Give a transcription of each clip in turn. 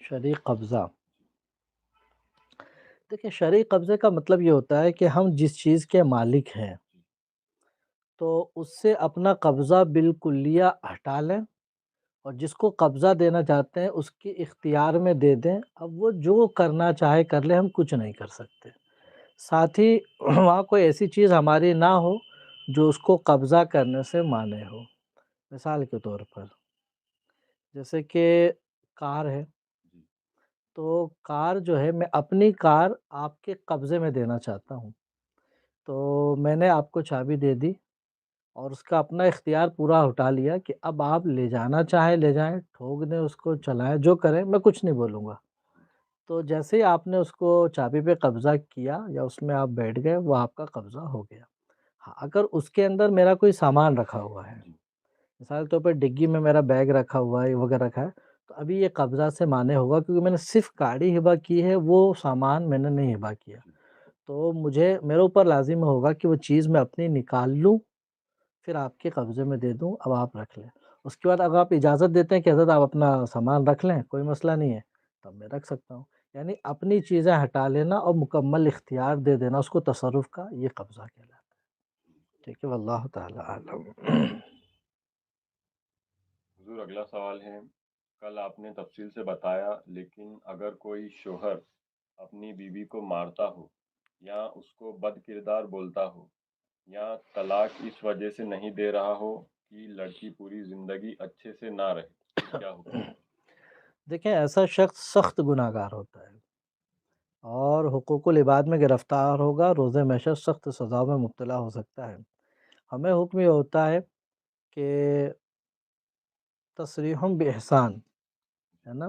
شرعی قبضہ، دیکھیے شرعی قبضے کا مطلب یہ ہوتا ہے کہ ہم جس چیز کے مالک ہیں تو اس سے اپنا قبضہ بالکلیہ ہٹا لیں، اور جس کو قبضہ دینا چاہتے ہیں اس کی اختیار میں دے دیں، اب وہ جو کرنا چاہے کر لے، ہم کچھ نہیں کر سکتے۔ ساتھ ہی وہاں کوئی ایسی چیز ہماری نہ ہو جو اس کو قبضہ کرنے سے مانع ہو۔ مثال کے طور پر جیسے کہ کار ہے، جی تو کار جو ہے میں اپنی کار آپ کے قبضے میں دینا چاہتا ہوں، تو میں نے آپ کو چابی دے دی اور اس کا اپنا اختیار پورا اٹھا لیا کہ اب آپ لے جانا چاہیں لے جائیں، ٹھوک دیں اس کو، چلائیں، جو کریں، میں کچھ نہیں بولوں گا۔ تو جیسے ہی آپ نے اس کو چابی پہ قبضہ کیا یا اس میں آپ بیٹھ گئے، وہ آپ کا قبضہ ہو گیا۔ ہاں، اگر اس کے اندر میرا کوئی سامان رکھا ہوا ہے، جی مثال کے طور پہ ڈگی میں میرا بیگ رکھا ہوا ہے وغیرہ رکھا ہے، تو ابھی یہ قبضہ سے معنی ہوگا کیونکہ میں نے صرف گاڑی ہبہ کی ہے، وہ سامان میں نے نہیں ہبہ کیا۔ جی تو مجھے میرے اوپر لازم ہوگا کہ وہ چیز میں اپنی نکال لوں، پھر آپ کے قبضے میں دے دوں، اب آپ رکھ لیں۔ اس کے بعد اگر آپ اجازت دیتے ہیں کہ حضرت آپ اپنا سامان رکھ لیں، کوئی مسئلہ نہیں ہے، تب میں رکھ سکتا ہوں۔ یعنی اپنی چیزیں ہٹا لینا اور مکمل اختیار دے دینا اس کو تصرف کا، یہ قبضہ کہلاتا ہے۔ ٹھیک ہے، واللہ تعالی اعلم۔ حضور اگلا سوال ہے، کل آپ نے تفصیل سے بتایا لیکن اگر کوئی شوہر اپنی بیوی کو مارتا ہو یا اس کو بد کردار بولتا ہو یا طلاق اس وجہ سے نہیں دے رہا ہو کہ لڑکی پوری زندگی اچھے سے نہ رہے تو کیا حکم ہے؟ دیکھیں ایسا شخص سخت گناہ گار ہوتا ہے اور حقوق العباد میں گرفتار ہوگا، روز محشر سخت سزاؤں میں مبتلا ہو سکتا ہے۔ ہمیں حکم یہ ہوتا ہے کہ تصریح باحسان، ہے نا،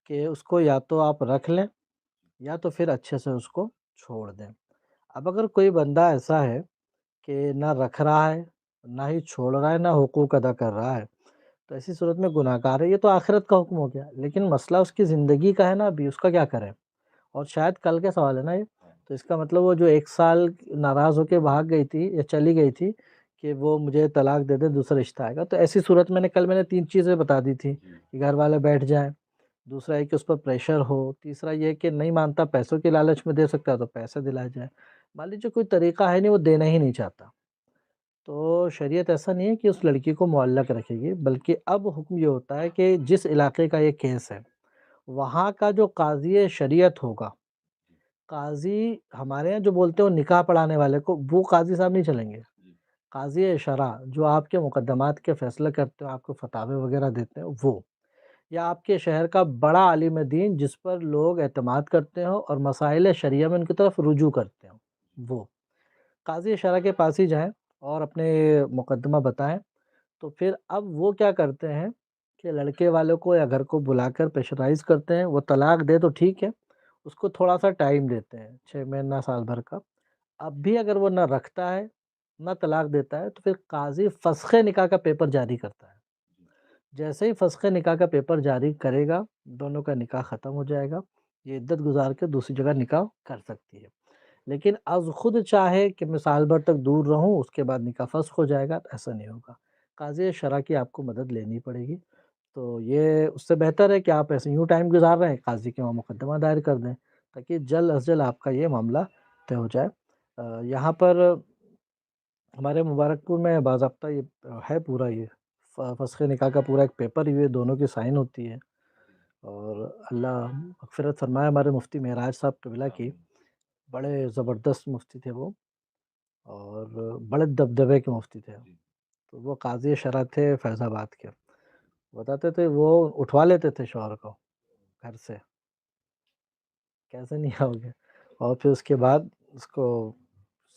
کہ اس کو یا تو آپ رکھ لیں یا تو پھر اچھے سے اس کو چھوڑ دیں۔ اب اگر کوئی بندہ ایسا ہے کہ نہ رکھ رہا ہے، نہ ہی چھوڑ رہا ہے، نہ حقوق ادا کر رہا ہے، تو ایسی صورت میں گناہ گار ہے۔ یہ تو آخرت کا حکم ہو گیا، لیکن مسئلہ اس کی زندگی کا ہے نا، ابھی اس کا کیا کریں؟ اور شاید کل کے سوال ہے نا یہ، ہاں تو اس کا مطلب وہ جو 1 سال ناراض ہو کے بھاگ گئی تھی یا چلی گئی تھی کہ وہ مجھے طلاق دے دے، دوسرا رشتہ آئے گا، تو ایسی صورت میں نے 3 چیزیں بتا دی تھی جی کہ گھر والے بیٹھ جائیں، دوسرا یہ کہ اس پر پریشر ہو، تیسرا یہ کہ نہیں مانتا، پیسوں کے لالچ میں دے سکتا ہے تو پیسے دلائے جائیں۔ مان لیجیے کوئی طریقہ ہے نہیں، وہ دینا ہی نہیں چاہتا، تو شریعت ایسا نہیں ہے کہ اس لڑکی کو معلق رکھے گی، بلکہ اب حکم یہ ہوتا ہے کہ جس علاقے کا یہ کیس ہے وہاں کا جو قاضی شریعت ہوگا، قاضی ہمارے یہاں جو بولتے ہیں وہ نکاح پڑھانے والے کو، وہ قاضی صاحب نہیں چلیں گے۔ جی قاضی شرع جو آپ کے مقدمات کے فیصلے کرتے ہیں، آپ کو فتاوی وغیرہ دیتے ہیں، وہ یا آپ کے شہر کا بڑا عالم دین جس پر لوگ اعتماد کرتے ہوں اور مسائل شرعیہ میں ان کی طرف رجوع کرتے ہوں، وہ قاضی شرع کے پاس ہی جائیں اور اپنے مقدمہ بتائیں۔ تو پھر اب وہ کیا کرتے ہیں کہ لڑکے والوں کو یا گھر کو بلا کر پریشرائز کرتے ہیں، وہ طلاق دے تو ٹھیک ہے، اس کو تھوڑا سا ٹائم دیتے ہیں، 6 مہینہ سال بھر کا۔ اب بھی اگر وہ نہ رکھتا ہے نہ طلاق دیتا ہے تو پھر قاضی فسخ نکاح کا پیپر جاری کرتا ہے۔ جیسے ہی فسخ نکاح کا پیپر جاری کرے گا، دونوں کا نکاح ختم ہو جائے گا، یہ عدت گزار کے دوسری جگہ نکاح کر سکتی ہے۔ لیکن از خود چاہے کہ میں سال بھر تک دور رہوں، اس کے بعد نکاح فسخ ہو جائے گا، تو ایسا نہیں ہوگا، قاضی شرع کی آپ کو مدد لینی پڑے گی۔ تو یہ اس سے بہتر ہے کہ آپ ایسے یوں ٹائم گزار رہے ہیں، قاضی کے وہاں مقدمہ دائر کر دیں تاکہ جلد از جلد آپ کا یہ معاملہ طے ہو جائے۔ یہاں پر ہمارے مبارک پور میں باضابطہ یہ ہے پورا، یہ فسخ نکاح کا پورا ایک پیپر، یہ دونوں کی سائن ہوتی ہے، اور اللہ مغفرت فرمائے ہمارے مفتی معراج صاحب قبلہ کی، آمین بڑے زبردست مفتی تھے وہ، اور بڑے دبدبے کے مفتی تھے۔ جی تو وہ قاضی شرع تھے فیض آباد کے، بتاتے تھے وہ اٹھوا لیتے تھے شوہر کو گھر سے، کیسے نہیں آؤ گے، اور پھر اس کے بعد اس کو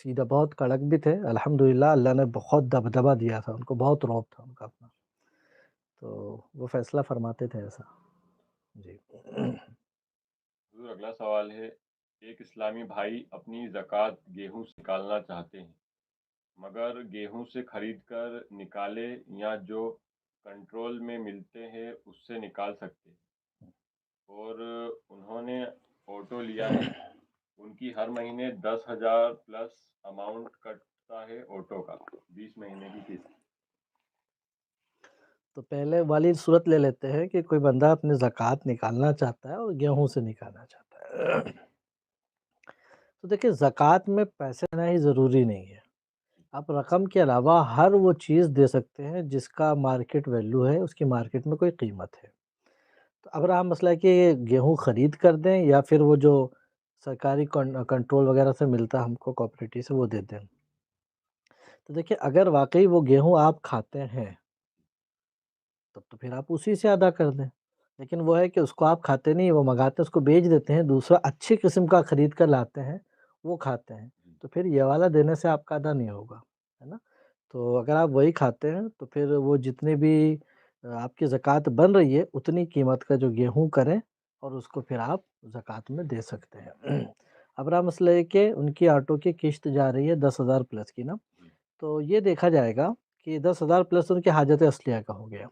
سیدھا، بہت کڑک بھی تھے الحمدللہ، اللہ نے بہت دبدبہ دیا تھا ان کو، بہت رعب تھا ان کا اپنا، تو وہ فیصلہ فرماتے تھے ایسا۔ جی حضور اگلا سوال ہے، ایک اسلامی بھائی اپنی زکوٰۃ گیہوں سے نکالنا چاہتے ہیں مگر گیہوں سے خرید کر نکالے یا جو کنٹرول میں ملتے ہیں اس سے نکال سکتے اور انہوں نے آٹو لیا ہے، ان کی ہر مہینے 10,000 پلس اماؤنٹ کٹتا ہے آٹو کا، 20 مہینے کی قسط۔ تو پہلے والی صورت لے لیتے ہیں کہ کوئی بندہ اپنے زکوٰۃ نکالنا چاہتا ہے اور گیہوں سے نکالنا چاہتا ہے۔ تو دیکھیے زکوٰۃ میں پیسے دینا ہی ضروری نہیں ہے، آپ رقم کے علاوہ ہر وہ چیز دے سکتے ہیں جس کا مارکیٹ ویلیو ہے، اس کی مارکیٹ میں کوئی قیمت ہے۔ تو اب رہا مسئلہ کہ گیہوں خرید کر دیں یا پھر وہ جو سرکاری کنٹرول وغیرہ سے ملتا ہے ہم کو کوآپریٹو سے وہ دے دیں۔ تو دیکھیے اگر واقعی وہ گیہوں آپ کھاتے ہیں تب تو پھر آپ اسی سے ادا کر دیں، لیکن وہ ہے کہ اس کو آپ کھاتے نہیں، وہ منگاتے ہیں، اس کو بیچ دیتے ہیں، دوسرا اچھی قسم کا خرید کر لاتے ہیں، وہ کھاتے ہیں، تو پھر یہ والا دینے سے آپ کا ادا نہیں ہوگا، ہے نا؟ تو اگر آپ وہی کھاتے ہیں تو پھر وہ جتنے بھی آپ کی زکوٰۃ بن رہی ہے اتنی قیمت کا جو گیہوں کریں اور اس کو پھر آپ زکوٰۃ میں دے سکتے ہیں۔ اب رہا مسئلہ یہ کہ ان کی آٹو کی قسط جا رہی ہے 10,000 پلس کی نا، تو یہ دیکھا جائے گا کہ 10,000 پلس ان کی حاجت اصلیہ کا ہو گیا،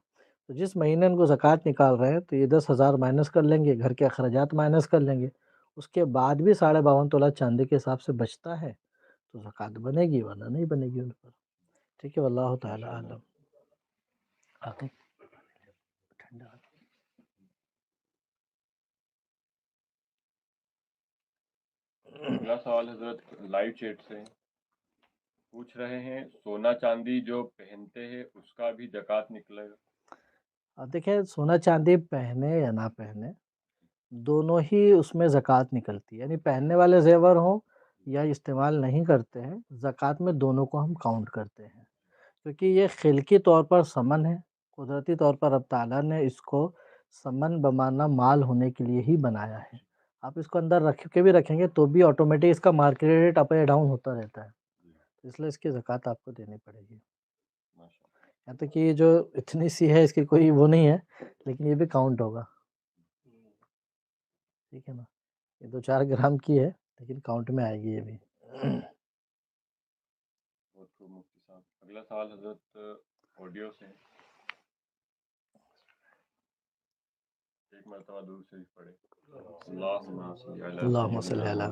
تو جس مہینے ان کو زکوٰۃ نکال رہے ہیں تو یہ 10,000 مائنس کر لیں گے، گھر کے اخراجات مائنس کر لیں گے، اس کے بعد بھی 52.5 تولہ چاندی کے حساب سے بچتا ہے تو زکوٰۃ بنے گی، ورنہ نہیں بنے گی ان پر۔ ٹھیک ہے، واللہ تعالی عالم۔ عاقب ٹھنڈا اگلا سوال حضرت لائیو چیٹ سے پوچھ رہے ہیں، سونا چاندی جو پہنتے ہیں اس کا بھی زکوٰۃ نکلے گا؟ اب دیکھیں سونا چاندی پہنے یا نہ پہنے دونوں ہی اس میں زکوٰۃ نکلتی ہے، یعنی پہننے والے زیور ہوں یا استعمال نہیں کرتے ہیں، زکوٰۃ میں دونوں کو ہم کاؤنٹ کرتے ہیں، کیونکہ یہ خلقی طور پر ثمن ہے، قدرتی طور پر رب تعالیٰ نے اس کو ثمن بمعنی مال ہونے کے لیے ہی بنایا ہے۔ آپ اس کو اندر رکھ کے بھی رکھیں گے تو بھی آٹومیٹک اس کا مارکیٹ ریٹ اپ یا ڈاؤن ہوتا رہتا ہے، اس لیے اس کی زکوٰۃ آپ کو دینی پڑے گی۔ یہاں تک کہ یہ جو اتنی سی ہے اس کی کوئی وہ نہیں ہے، لیکن یہ بھی کاؤنٹ ہوگا، ٹھیک ہے نا؟ یہ 2-4 گرام کی ہے لیکن کاؤنٹ میں آئے گی یہ بھی۔ بہت خوب مفتی صاحب۔ اگلا سوال حضرت آڈیو سے، ایک مرتبہ درود شریف پڑھے۔ اللہم صلی علی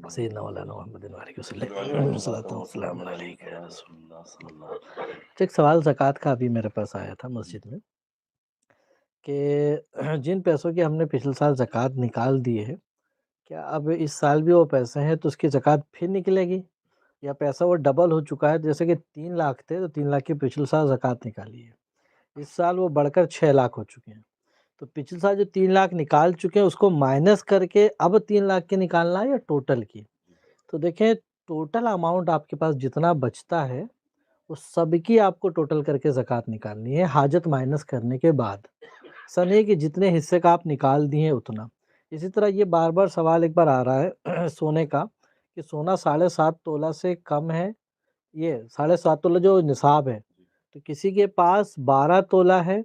سیدنا مولانا محمد وعلیہ وسلم، صلاۃ و سلام علیک یا رسول اللہ صلی اللہ علیہ وسلم۔ ایک سوال زکوٰۃ کا ابھی میرے پاس آیا تھا مسجد میں کہ جن پیسوں کی ہم نے پچھلے سال زکوٰۃ نکال دی ہے، کیا اب اس سال بھی وہ پیسے ہیں تو اس کی زکوٰۃ پھر نکلے گی، یا پیسہ وہ ڈبل ہو چکا ہے؟ جیسے کہ 3 لاکھ تھے تو 3 لاکھ کی پچھلے سال زکوٰۃ نکالی ہے، اس سال وہ بڑھ کر 6 لاکھ ہو چکے ہیں، تو پچھلے سال جو 3 لاکھ نکال چکے ہیں اس کو مائنس کر کے اب 3 لاکھ کی نکالنا ہے یا ٹوٹل کی؟ تو دیکھیں ٹوٹل اماؤنٹ آپ کے پاس جتنا بچتا ہے اس سب کی آپ کو ٹوٹل کر کے زکوٰۃ نکالنی ہے، حاجت مائنس کرنے کے بعد، ایسا نہیں کہ جتنے حصے کا آپ نکال دیے اتنا۔ اسی طرح یہ بار بار سوال ایک بار آ رہا ہے سونے کا کہ سونا 7.5 تولہ سے کم ہے، یہ 7.5 تولہ جو نصاب ہے، تو کسی کے پاس 12 تولہ ہے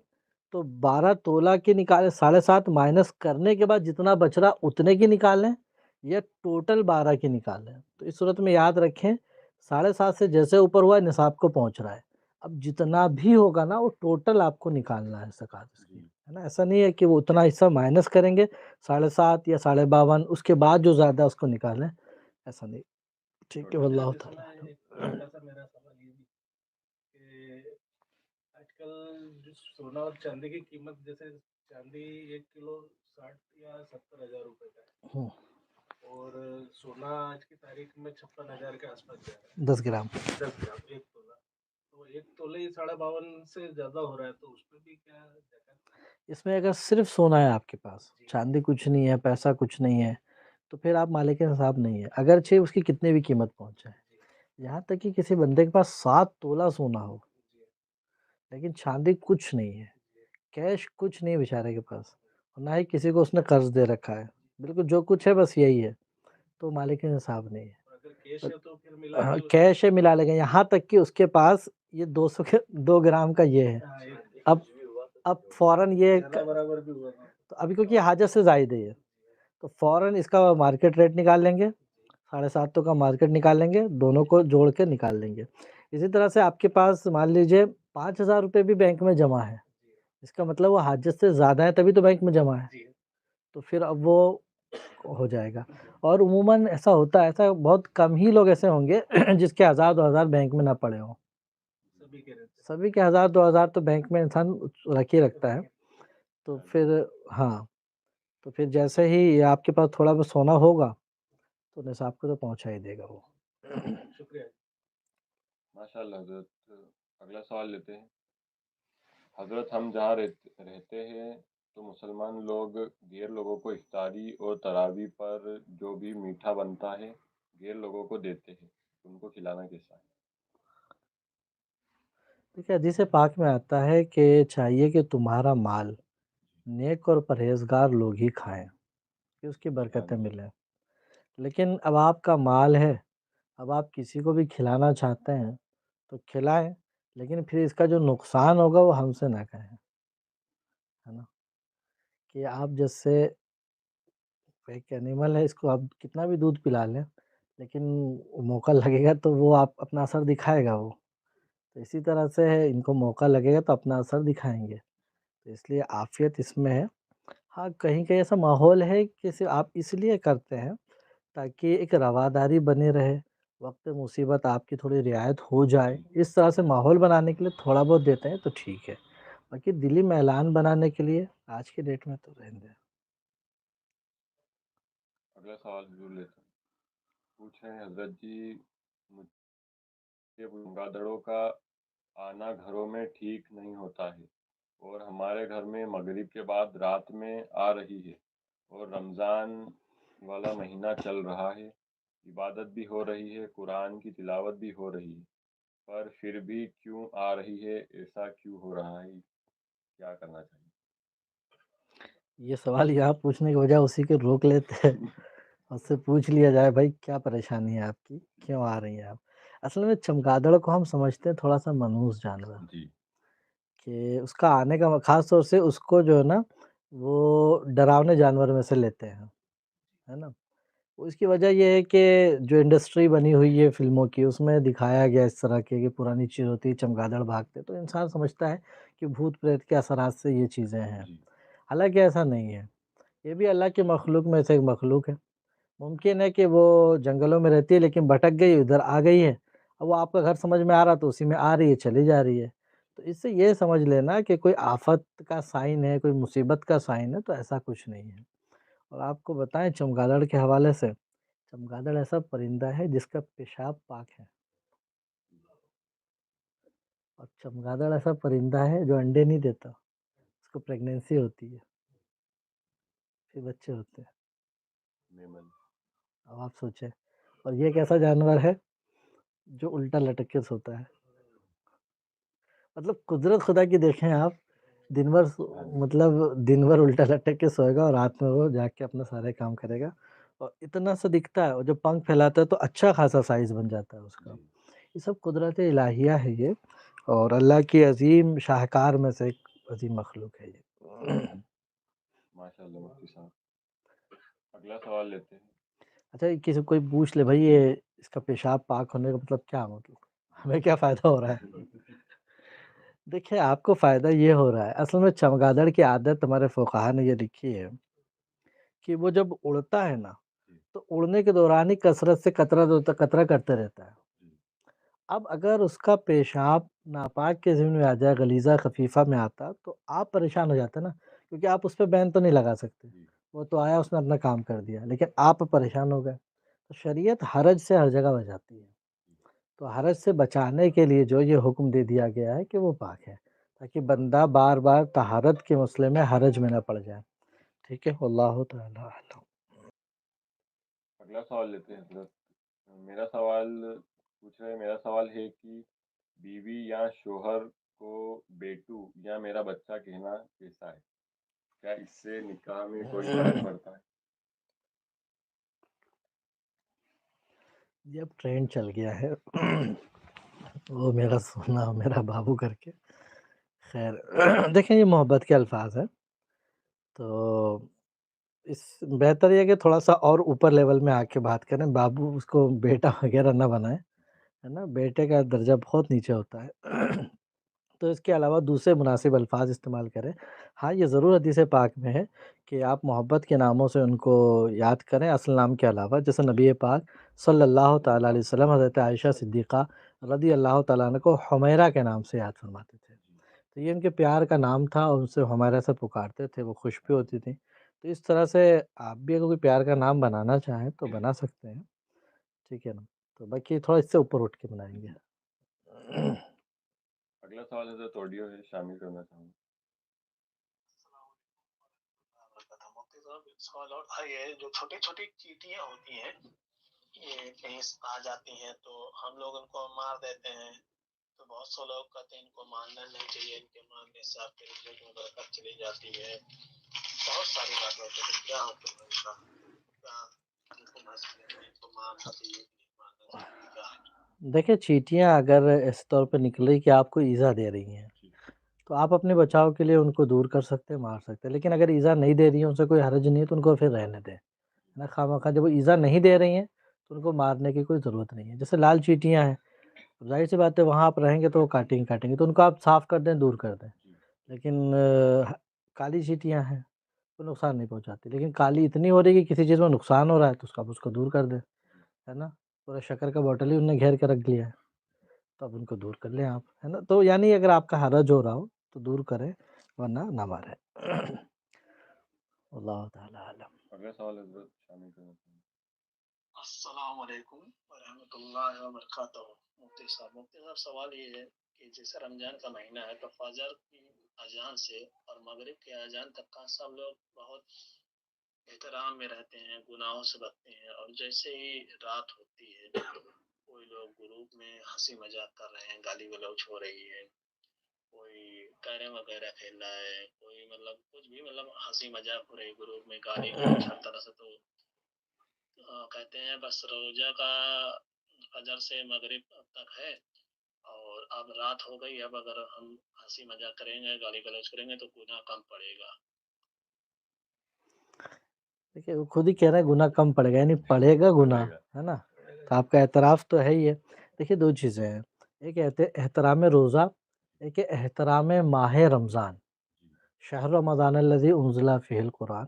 تو 12 تولہ کی نکالیں، 7.5 مائنس کرنے کے بعد جتنا بچ رہا اتنے کی نکالیں یا ٹوٹل 12 کی نکالیں۔ تو اس صورت میں یاد رکھیں 7.5 سے جیسے اوپر ہوا ہے نصاب کو پہنچ رہا ہے، اب جتنا بھی ہوگا نا وہ ٹوٹل آپ کو نکالنا ہے زکوٰۃ اس کی، ہے نا؟ ایسا نہیں ہے کہ وہ اتنا حصہ مائنس کریں گے 7.5 یا 52 اس کے بعد جو زیادہ اس کو نکالیں، ایسا نہیں۔ ٹھیک ہے، واللہ تعالیٰ۔ میرا سوال یہ بھی کہ آج کل جو سونا اور چاندی کی قیمت، جیسے چاندی 1 کلو 60 یا 70 ہزار روپے کا ہے اور سونا آج کی تاریخ میں 56 ہزار کے آس پاس جا رہا ہے 10 گرام 10 گرام 1 تولہ، تو 1 تولہ ہی 52.5 سے زیادہ ہو رہا ہے، تو اس پہ بھی کیا اس میں اگر صرف سونا ہے آپ کے پاس، چاندی کچھ نہیں ہے، پیسہ کچھ نہیں ہے، تو پھر آپ مالک نصاب نہیں ہے، اگرچہ اس کی کتنے بھی قیمت پہنچے، یہاں تک کہ کسی بندے کے پاس 7 تولہ سونا ہو لیکن چاندی کچھ نہیں ہے، کیش کچھ نہیں بیچارے کے پاس، اور نہ ہی کسی کو اس نے قرض دے رکھا ہے، بالکل جو کچھ ہے بس یہی ہے، تو مالک نصاب نہیں ہے۔ اگر کیش ہے تو پھر ملا کے کیش ہے ملا لے گا، یہاں تک کہ اس کے پاس یہ 2 گرام کا یہ ہے، اب فوراً یہ برابر بھی ہوا نا، تو ابھی کیونکہ یہ حاجت سے زائد ہے یہ، تو فوراً اس کا مارکیٹ ریٹ نکال لیں گے، 7.5 کا مارکیٹ نکال لیں گے، دونوں کو جوڑ کے نکال لیں گے۔ اسی طرح سے آپ کے پاس مان لیجئے 5,000 روپے بھی بینک میں جمع ہے، اس کا مطلب وہ حاجت سے زیادہ ہے تبھی تو بینک میں جمع ہے، تو پھر اب وہ ہو جائے گا۔ اور عموماً ایسا ہوتا ہے، ایسا بہت کم ہی لوگ ایسے ہوں گے جس کے 1,000 2,000 بینک میں نہ پڑے ہوں، سبھی کے 1000 2000 تو بینک میں انسان رکھ ہی رکھتا ہے، تو ہاں جی، پھر ہاں، تو پھر جیسے ہی یہ آپ کے پاس تھوڑا بہت سونا ہوگا تو نصاب کو تو پہنچا ہی دے گا وہ۔ شکریہ۔ ماشاء اللہ حضرت۔ اگلا سوال لیتے ہیں۔ حضرت ہم جہاں رہتے ہیں تو مسلمان لوگ غیر لوگوں کو افطاری اور تراویح پر جو بھی میٹھا بنتا ہے غیر لوگوں کو دیتے ہیں، ان کو کھلانا کیسا ہے؟ دیکھیے حدیث پاک میں آتا ہے کہ چاہیے کہ تمہارا مال نیک اور پرہیزگار لوگ ہی کھائیں کہ اس کی ہاں برکتیں جی، ملیں، لیکن اب آپ کا مال ہے، اب آپ کسی کو بھی کھلانا چاہتے ہیں تو کھلائیں، لیکن پھر اس کا جو نقصان ہوگا وہ ہم سے نہ کہیں، ہے نا؟ کہ آپ جیسے ایک اینیمل ہے، اس کو آپ کتنا بھی دودھ پلا لیں لیکن موقع لگے گا تو وہ آپ اپنا اثر دکھائے گا وہ، تو اسی طرح سے ہے، ان کو موقع لگے گا تو اپنا اثر دکھائیں گے، تو اس لیے عافیت اس میں ہے۔ ہاں کہیں کہیں ایسا ماحول ہے کہ صرف آپ اس لیے کرتے ہیں تاکہ ایک رواداری بنی رہے، وقت مصیبت آپ کی تھوڑی رعایت ہو جائے، جی۔ اس طرح سے ماحول بنانے کے لیے تھوڑا بہت دیتے ہیں تو ٹھیک ہے، باقی دلی میلان بنانے کے لیے آج کے ڈیٹ میں تو رہنے دیں۔ اگلا سوال حضور لیتے ہیں۔ پوچھ رہے ہیں حضرت جی، مجھے چمگادڑوں کا آنا گھروں میں ٹھیک نہیں ہوتا ہے، اور ہمارے گھر میں مغرب کے بعد رات میں آ رہی ہے، اور رمضان والا مہینہ چل رہا ہے، عبادت بھی ہو رہی ہے، قرآن کی تلاوت بھی ہو رہی ہے، پر پھر بھی کیوں آ رہی ہے؟ ایسا کیوں ہو رہا ہے؟ کیا کرنا چاہیے؟ یہ سوال یہاں پوچھنے کی وجہ اسی کے روک لیتے ہیں، اس سے پوچھ لیا جائے بھائی کیا پریشانی ہے آپ کی، کیوں آ رہی ہیں آپ؟ اصل میں چمگادڑ کو ہم سمجھتے ہیں تھوڑا سا منحوس جانور، جی، کہ اس کا آنے کا خاص طور سے اس کو جو ہے نا وہ ڈراونے جانور میں سے لیتے ہیں، ہے نا؟ اس کی وجہ یہ ہے کہ جو انڈسٹری بنی ہوئی ہے فلموں کی، اس میں دکھایا گیا اس طرح کے کہ پرانی چیز ہوتی ہے چمگادڑ بھاگتے، تو انسان سمجھتا ہے کہ بھوت پریت کے اثرات سے یہ چیزیں ہیں، جی، حالانکہ ایسا نہیں ہے، یہ بھی اللہ کے مخلوق میں سے ایک مخلوق ہے، ممکن ہے کہ وہ جنگلوں میں رہتی ہے لیکن بھٹک گئی ادھر آ گئی ہے، اب وہ آپ کا گھر سمجھ میں آ رہا تو اسی میں آ رہی ہے چلی جا رہی ہے، تو اس سے یہ سمجھ لینا کہ کوئی آفت کا سائن ہے، کوئی مصیبت کا سائن ہے، تو ایسا کچھ نہیں ہے۔ اور آپ کو بتائیں چمگادڑ کے حوالے سے، چمگادڑ ایسا پرندہ ہے جس کا پیشاب پاک ہے، اور چمگادڑ ایسا پرندہ ہے جو انڈے نہیں دیتا، اس کو پریگنینسی ہوتی ہے، پھر بچے ہوتے ہیں، میمن۔ اب آپ سوچیں، اور یہ ایک ایسا جانور ہے جو الٹا لٹک کے سوتا ہے، مطلب قدرت خدا کی دیکھیں آپ، دن بھر ہاں جی، مطلب دن بھر الٹا لٹک کے سوئے گا اور رات میں وہ جا کے اپنا سارے کام کرے گا، اور اتنا سا دکھتا ہے، اور جب پنکھ پھیلاتا ہے تو اچھا خاصا سائز بن جاتا ہے اس کا، جی، یہ سب قدرت الہیہ ہے یہ، اور اللہ کی عظیم شاہکار میں سے ایک عظیم مخلوق ہے یہ۔ ماشاء اللہ مفتی صاحب۔ اگلا سوال لیتے ہیں۔ اچھا کسی کوئی پوچھ لے بھائی یہ اس کا پیشاب پاک ہونے کا مطلب کیا، مطلب ہمیں کیا فائدہ ہو رہا ہے؟ دیکھیں آپ کو فائدہ یہ ہو رہا ہے، اصل میں چمگادڑ کی عادت ہمارے فقہا نے یہ لکھی ہے کہ وہ جب اڑتا ہے نا جی، تو اڑنے کے دوران ہی کثرت سے قطرہ کرتے رہتا ہے، جی، اب اگر اس کا پیشاب ناپاک کے ضمن میں آ جائے، غلیظہ خفیفہ میں آتا تو آپ پریشان ہو جاتے نا، کیونکہ آپ اس پہ بین تو نہیں لگا سکتے، جی، وہ تو آیا اس نے اپنا کام کر دیا، لیکن آپ پریشان ہو گئے، تو شریعت حرج سے ہر جگہ بچاتی ہے، تو حرج سے بچانے کے لیے جو یہ حکم دے دیا گیا ہے کہ وہ پاک ہے، تاکہ بندہ بار بار طہارت کے مسئلے میں حرج میں نہ پڑ جائے، ٹھیک ہے، واللہ تعالی اعلم۔ اگلا سوال لیتے ہیں حضرت۔ میرا سوال پوچھ رہے ہیں، میرا سوال ہے کہ بیوی یا شوہر کو بیٹو یا میرا بچہ کہنا کیسا ہے؟ کیا اس سے نکاح میں کوئی فرق پڑتا ہے؟ یہ اب ٹرینڈ چل گیا ہے وہ میرا سونا میرا بابو کر کے، خیر دیکھیں یہ محبت کے الفاظ ہیں، تو اس بہتر یہ ہے کہ تھوڑا سا اور اوپر لیول میں آ کے بات کریں، بابو اس کو بیٹا وغیرہ نہ بنائیں، ہے نا، بیٹے کا درجہ بہت نیچے ہوتا ہے تو اس کے علاوہ دوسرے مناسب الفاظ استعمال کریں، ہاں یہ ضرور حدیث پاک میں ہے کہ آپ محبت کے ناموں سے ان کو یاد کریں اصل نام کے علاوہ، جیسے نبی پاک صلی اللہ تعالیٰ علیہ وسلم، حضرت عائشہ صدیقہ رضی اللہ تعالیٰ عنہ کو حمیرہ کے نام سے یاد فرماتے تھے، تو یہ ان کے پیار کا نام تھا اور ان سے حمیرہ سے پکارتے تھے، وہ خوش بھی ہوتی تھیں۔ تو اس طرح سے آپ بھی اگر کوئی پیار کا نام بنانا چاہیں تو بنا سکتے ہیں، ٹھیک ہے نا؟ تو باقی تھوڑا اس سے اوپر اٹھ کے بنائیں گے۔ اگلا سوال حضرت آڈیو ہے، شامل کرنا چاہوں گا۔ سوال اور تھا یہ جو چھوٹی چھوٹی چیٹیاں ہوتی ہیں یہ کہیں آ جاتی ہیں تو ہم لوگ ان کو مار دیتے ہیں، تو بہت سے لوگ کہتے ہیں ان کو مارنا نہیں چاہیے، ان کے مارنے سے آپ کے رزق میں برکت چلی جاتی ہے، بہت ساری باتیں ہوتی ہیں، کیا حکم ہے ان کا؟ کیا حکم ہے ان کو مارنا چاہیے کہ نہیں مارنا چاہیے، کیا ہے؟ دیکھیں چیٹیاں اگر اس طور پہ نکل رہی کہ آپ کو ایذا دے رہی ہیں تو آپ اپنے بچاؤ کے لیے ان کو دور کر سکتے ہیں، مار سکتے ہیں، لیکن اگر ایذا نہیں دے رہی ہیں، ان سے کوئی حرج نہیں ہے تو ان کو پھر رہنے دیں نا، خواہ جب وہ ایذا نہیں دے رہی ہیں تو ان کو مارنے کی کوئی ضرورت نہیں ہے۔ جیسے لال چیٹیاں ہیں، ظاہر سی بات ہے وہاں آپ رہیں گے تو وہ کاٹیں گے کاٹیں گے، تو ان کو آپ صاف کر دیں، دور کر دیں۔ لیکن کالی چیٹیاں ہیں وہ نقصان نہیں پہنچاتی، لیکن کالی اتنی ہو رہی کہ کسی چیز میں نقصان ہو رہا ہے تو اس کو دور کر دیں، ہے نا؟ پورا شکر کا بوٹل ہی انہیں گھیر کے رکھ دیا ہے، تو اب ان کو دور کر لیں آپ، ہے نا؟ تو یعنی اگر آپ کا حرج ہو رہا ہو تو دور کریں، ورنہ نہ ماریں۔ اللہ تعالیٰ عالم۔ اگلا سوال حضرت شامل کرنا چاہوں گا۔ السلام علیکم ورحمۃ اللہ وبرکاتہ۔ مفتی صاحب سوال یہ ہے کہ جیسے رمضان کا مہینہ ہے تو فجر کی اذان سے اور مغرب کے اذان تک کا سب لوگ بہت احترام میں رہتے ہیں، گناہوں سے بچتے ہیں، اور جیسے ہی رات ہوتی ہے کوئی لوگ گروپ میں ہنسی مذاق کر رہے ہیں، گالی گلوچ ہو رہی ہے، کوئی کیرم وغیرہ کھیل رہا ہے، کوئی مطلب کچھ بھی مطلب ہنسی مذاق ہو رہی ہے گروپ میں، گالی گلوچ ہر طرح سے، تو کہتے ہیں بس روزہ کا فجر سے مغرب تک ہے اور اب رات ہو گئی، اب اگر ہم ہنسی مذاق کریں گے، گالی گلوچ کریں گے تو گناہ کم پڑے گا۔ دیکھیے وہ خود ہی کہہ رہے ہیں گناہ کم پڑے گا، یعنی پڑے گا گناہ، ہے نا؟ تو آپ کا اعتراف تو ہے ہی ہے۔ دیکھیے دو چیزیں ہیں، ایک احترام روزہ، ایک احترام ماہ رمضان، شہر رمضان الذی انزل فیہ القرآن۔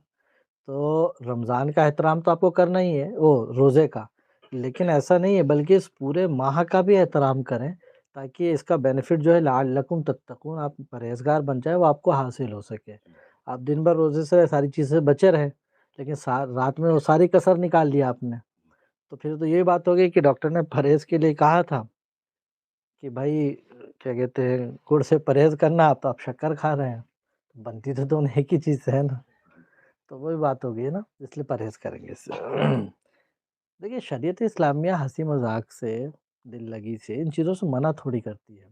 تو رمضان کا احترام تو آپ کو کرنا ہی ہے، وہ روزے کا، لیکن ایسا نہیں ہے بلکہ اس پورے ماہ کا بھی احترام کریں تاکہ اس کا بینیفٹ جو ہے لعلکم تتقون، آپ پرہیزگار بن جائے، وہ آپ کو حاصل ہو سکے۔ آپ دن بھر روزے سے ساری چیزیں بچے رہے لیکن رات میں وہ ساری کسر نکال لیا آپ نے، تو پھر تو یہ بات ہو گئی کہ ڈاکٹر نے پرہیز کے لیے کہا تھا کہ بھائی کیا کہتے ہیں گڑ سے پرہیز کرنا، آپ تو آپ شکر کھا رہے ہیں، بنتی تو دونوں ایک ہی چیز سے ہے نا، تو وہی بات ہوگی نا، اس لیے پرہیز کریں گے اس سے۔ دیکھیے شریعت اسلامیہ ہنسی مذاق سے، دل لگی سے، ان چیزوں سے منع تھوڑی کرتی ہے۔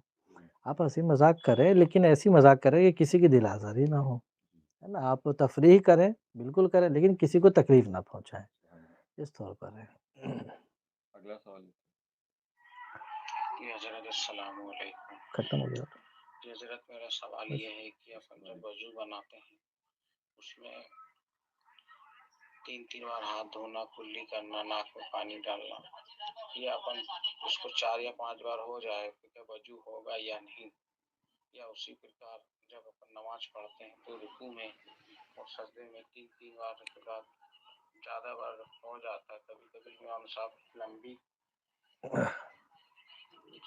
آپ ہنسی مذاق کریں لیکن ایسی مذاق کریں کہ کسی کی دل آزاری نہ ہو، ہے نا؟ آپ تفریح کریں، بالکل کریں، لیکن کسی کو تکلیف نہ پہنچائیں، اس طور پر ہے۔ اگلا سوال حضرت السلام علیکم۔ ختم ہو گیا۔ حضرت میرا سوال یہ ہے کہ اپن جب وضو بناتے ہیں اس میں 3 بار ہاتھ دھونا، کلی کرنا، ناک میں پانی ڈالنا، یہ اپن اس کو 4 یا 5 بار ہو جائے تو کیا وضو ہوگا یا نہیں؟ یا اسی پرکار جب اپن نماز پڑھتے ہیں تو رکوع میں اور سجدے میں 3 بار کے بعد زیادہ بار ہو جاتا ہے، کبھی کبھی امام صاحب لمبی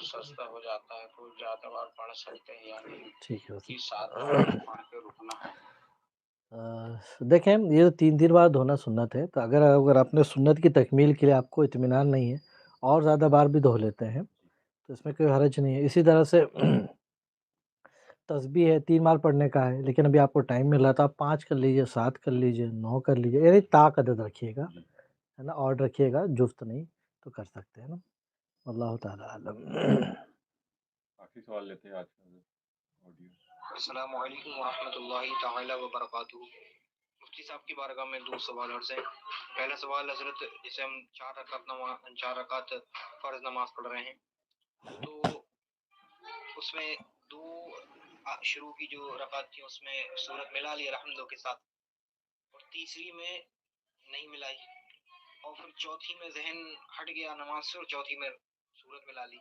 سجدہ ہو جاتا ہے تو زیادہ بار پڑھ سکتے ہیں یا نہیں؟ ٹھیک ہے، کہ 7 بار پڑھ کے رکنا ہے؟ دیکھیں یہ تو 3 بار دھونا سنت ہے، تو اگر اپنے سنت کی تکمیل کے لیے آپ کو اطمینان نہیں ہے اور زیادہ بار بھی دھو لیتے ہیں تو اس میں کوئی حرج نہیں ہے۔ اسی طرح سے تسبیح ہے 3 بار پڑھنے کا ہے، لیکن ابھی آپ کو ٹائم مل رہا تو آپ 5 کر لیجئے، 7 کر لیجئے، 9 کر لیجئے، یعنی طاق عدد رکھیے گا، ہے نا؟ آڈ رکھیے گا، جفت نہیں، تو کر سکتے ہیں نا۔ اللہ تعالیٰ عالم۔ آخری سوال لیتے ہیں آج کا آڈیو۔ السلام علیکم ورحمۃ اللہ تعالی وبرکاتہ۔ مفتی صاحب کی بارگاہ میں 2 سوال عرض ہیں۔ پہلا سوال حضرت، جیسے ہم 4 رکعت فرض نماز پڑھ رہے ہیں تو اس میں 2 شروع کی جو رکعت تھی اس میں سورت ملا لی الحمد کے ساتھ، اور تیسری میں نہیں ملائی، اور پھر چوتھی میں ذہن ہٹ گیا نماز سے اور چوتھی میں سورت ملا لی،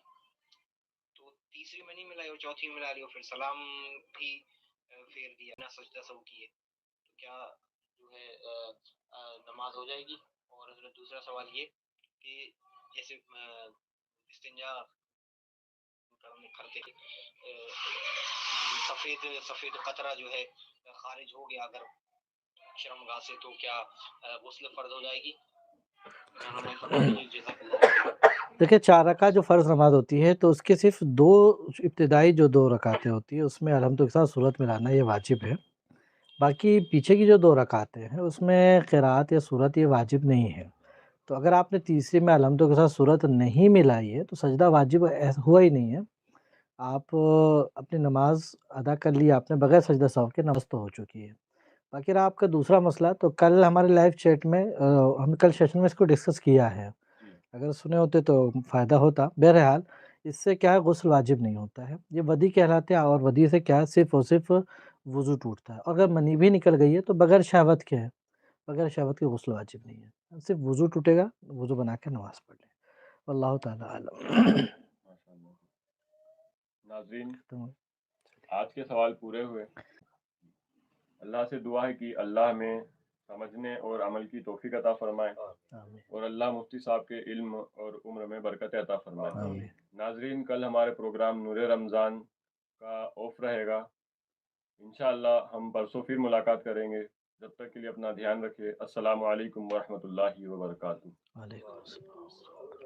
تو تیسری میں نہیں ملائی اور چوتھی میں ملا لی، اور پھر سلام بھی پھیر دیا، نہ سجدہ سہو کیے، تو کیا جو ہے نماز ہو جائے گی؟ اور حضرت دوسرا سوال یہ کہ جیسے استنجا کرتے سفید سفید قطرہ جو ہے خارج ہو گیا اگر شرمگاہ سے تو کیا غسل فرض ہو جائے گی؟ دیکھیں 4 رکعت جو فرض نماز ہوتی ہے تو اس کے صرف 2 ابتدائی جو 2 رکعتیں ہوتی ہیں اس میں الحمد کے ساتھ سورت ملانا یہ واجب ہے، باقی پیچھے کی جو 2 رکعتیں ہیں اس میں قرات یا سورت یہ واجب نہیں ہے، تو اگر آپ نے تیسری میں الحمد کے ساتھ سورت نہیں ملائی ہے تو سجدہ واجب ہوا ہی نہیں ہے، آپ اپنی نماز ادا کر لی آپ نے بغیر سجدہ سہو کے، نماز تو ہو چکی ہے۔ باقی رہا آپ کا دوسرا مسئلہ، تو کل ہمارے لائیو چیٹ میں ہم کل سیشن میں اس کو ڈسکس کیا ہے، اگر سنے ہوتے تو فائدہ ہوتا۔ بہرحال اس سے کیا ہے غسل واجب نہیں ہوتا ہے، یہ ودی کہلاتے ہیں، اور ودی سے کیا ہے صرف اور صرف وضو ٹوٹتا ہے، اگر منی بھی نکل گئی ہے تو بغیر شہوت کے ہے، بغیر شہوت کے غسل واجب نہیں ہے، صرف وضو ٹوٹے گا، وضو بنا کے نماز پڑھ لیں، واللہ تعالی عالم۔ ناظرین آج کے سوال پورے ہوئے، اللہ سے دعا ہے کہ اللہ ہمیں سمجھنے اور عمل کی توفیق عطا فرمائے، اور اللہ مفتی صاحب کے علم اور عمر میں برکت عطا فرمائے۔ ناظرین کل ہمارے پروگرام نور رمضان کا آف رہے گا، انشاءاللہ ہم پرسوں پھر ملاقات کریں گے، جب تک کے لیے اپنا دھیان رکھیے۔ السلام علیکم ورحمۃ اللہ وبرکاتہ۔ وعلیکم السلام۔